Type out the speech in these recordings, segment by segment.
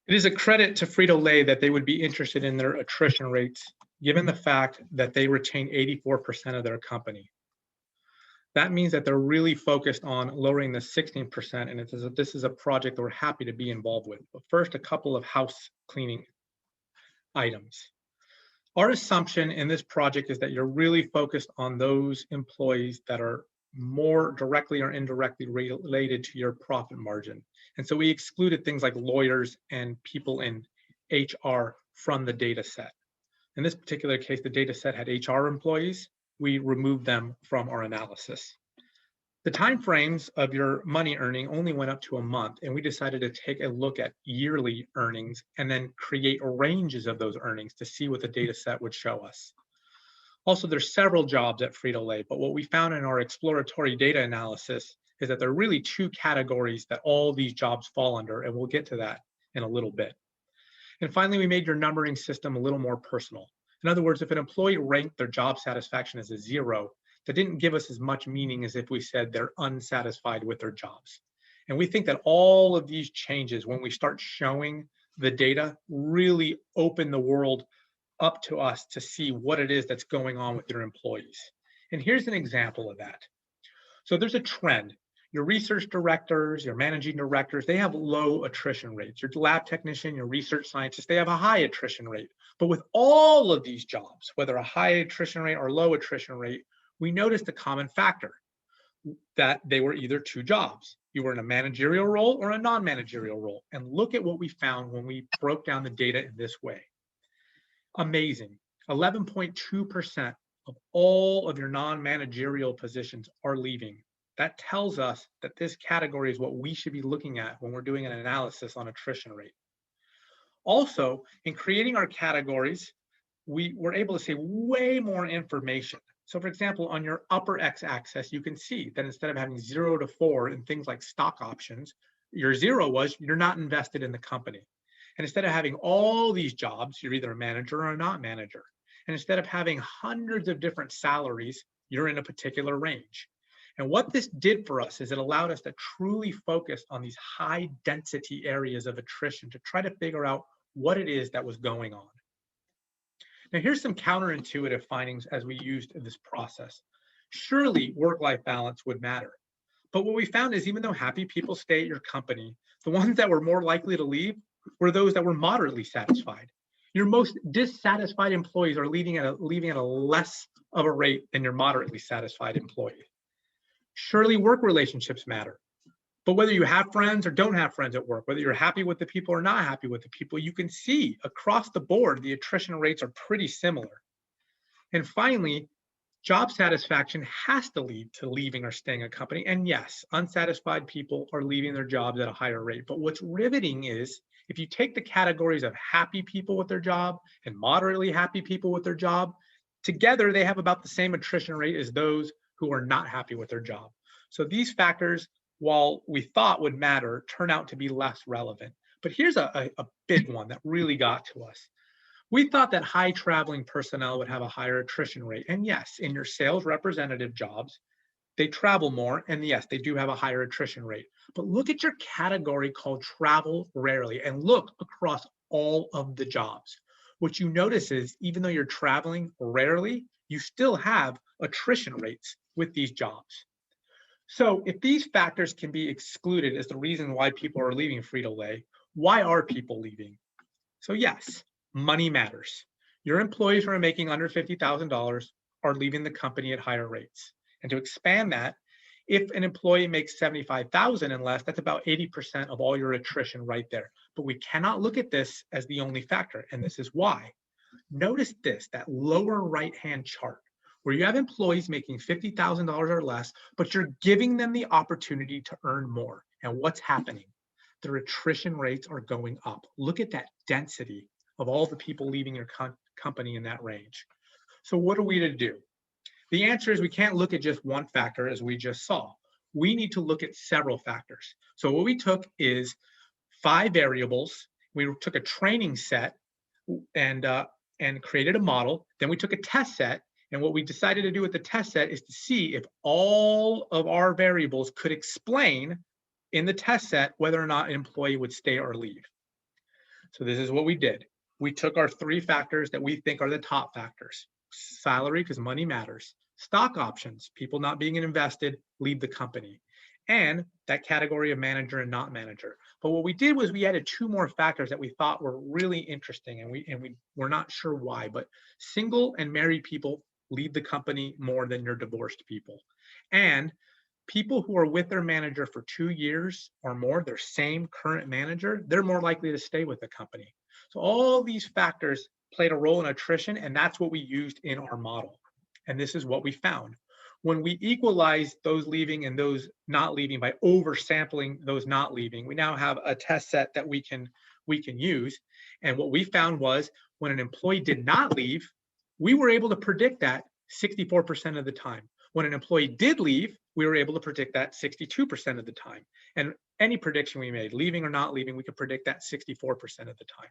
It is a credit to Frito-Lay that they would be interested in their attrition rates, given the fact that they retain 84% of their company. That means that they're really focused on lowering the 16%, and this is a project that we're happy to be involved with. But first, a couple of house cleaning items. Our assumption in this project is that you're really focused on those employees that are more directly or indirectly related to your profit margin. And so we excluded things like lawyers and people in HR from the data set. In this particular case, the data set had HR employees. We removed them from our analysis. The timeframes of your money earning only went up to a month, and we decided to take a look at yearly earnings and then create ranges of those earnings to see what the data set would show us. Also, there's several jobs at Frito-Lay, but what we found in our exploratory data analysis is that there are really two categories that all these jobs fall under, and we'll get to that in a little bit. And finally, we made your numbering system a little more personal. In other words, if an employee ranked their job satisfaction as a 0, that didn't give us as much meaning as if we said they're unsatisfied with their jobs. And we think that all of these changes, when we start showing the data, really open the world up to us to see what it is that's going on with your employees. And here's an example of that. So there's a trend. Your research directors, your managing directors, they have low attrition rates. Your lab technician, your research scientist, they have a high attrition rate. But with all of these jobs, whether a high attrition rate or low attrition rate, we noticed a common factor, that they were either two jobs. You were in a managerial role or a non-managerial role. And look at what we found when we broke down the data in this way. Amazing. 11.2% of all of your non-managerial positions are leaving. That tells us that this category is what we should be looking at when we're doing an analysis on attrition rate. Also, in creating our categories, we were able to see way more information. So for example, on your upper x-axis, you can see that instead of having 0 to 4 in things like stock options, your 0 was you're not invested in the company. And instead of having all these jobs, you're either a manager or a not manager. And instead of having hundreds of different salaries, you're in a particular range. And what this did for us is it allowed us to truly focus on these high density areas of attrition to try to figure out what it is that was going on. Now, here's some counterintuitive findings as we used this process. Surely work-life balance would matter. But what we found is even though happy people stay at your company, the ones that were more likely to leave were those that were moderately satisfied. Your most dissatisfied employees are leaving at a less of a rate than your moderately satisfied employee. Surely work relationships matter. But whether you have friends or don't have friends at work, whether you're happy with the people or not happy with the people, you can see across the board, the attrition rates are pretty similar. And finally, job satisfaction has to lead to leaving or staying a company. And yes, unsatisfied people are leaving their jobs at a higher rate. But what's riveting is if you take the categories of happy people with their job and moderately happy people with their job, together they have about the same attrition rate as those who are not happy with their job. So these factors, while we thought would matter, turn out to be less relevant. But here's a big one that really got to us. We thought that high traveling personnel would have a higher attrition rate. And yes, in your sales representative jobs, they travel more. And yes, they do have a higher attrition rate. But look at your category called travel rarely and look across all of the jobs. What you notice is even though you're traveling rarely, you still have attrition rates with these jobs. So if these factors can be excluded as the reason why people are leaving Frito-Lay, why are people leaving? So yes, money matters. Your employees who are making under $50,000 are leaving the company at higher rates. And to expand that, if an employee makes $75,000 and less, that's about 80% of all your attrition right there. But we cannot look at this as the only factor, and this is why. Notice this, that lower right-hand chart, where you have employees making $50,000 or less, but you're giving them the opportunity to earn more. And what's happening? Their attrition rates are going up. Look at that density of all the people leaving your company in that range. So what are we to do? The answer is we can't look at just one factor as we just saw. We need to look at several factors. So what we took is 5 variables. We took a training set and created a model. Then we took a test set. And what we decided to do with the test set is to see if all of our variables could explain in the test set whether or not an employee would stay or leave. So this is what we did. We took our 3 factors that we think are the top factors. Salary, because money matters. Stock options, people not being invested, leave the company. And that category of manager and not manager. But what we did was we added 2 more factors that we thought were really interesting, and we were not sure why, but single and married people leave the company more than your divorced people. And people who are with their manager for 2 years or more, their same current manager, they're more likely to stay with the company. So all these factors played a role in attrition, and that's what we used in our model. And this is what we found. When we equalize those leaving and those not leaving by oversampling those not leaving, we now have a test set that we can use. And what we found was when an employee did not leave, we were able to predict that 64% of the time. When an employee did leave, we were able to predict that 62% of the time. And any prediction we made, leaving or not leaving, we could predict that 64% of the time.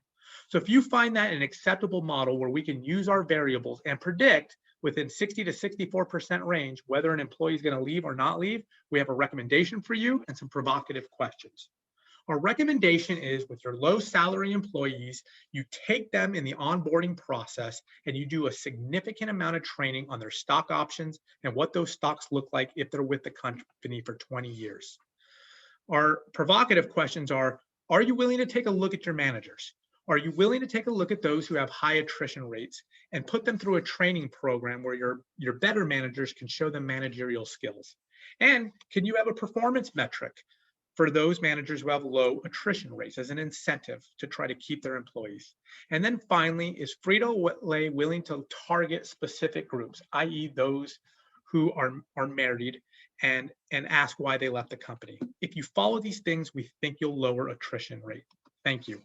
So if you find that an acceptable model where we can use our variables and predict within 60 to 64% range whether an employee is going to leave or not leave, we have a recommendation for you and some provocative questions. Our recommendation is with your low salary employees, you take them in the onboarding process and you do a significant amount of training on their stock options and what those stocks look like if they're with the company for 20 years. Our provocative questions are you willing to take a look at your managers? Are you willing to take a look at those who have high attrition rates and put them through a training program where your better managers can show them managerial skills? And can you have a performance metric for those managers who have low attrition rates as an incentive to try to keep their employees? And then finally, is Frito-Lay willing to target specific groups, i.e. those who are married, and ask why they left the company? If you follow these things, we think you'll lower attrition rate. Thank you.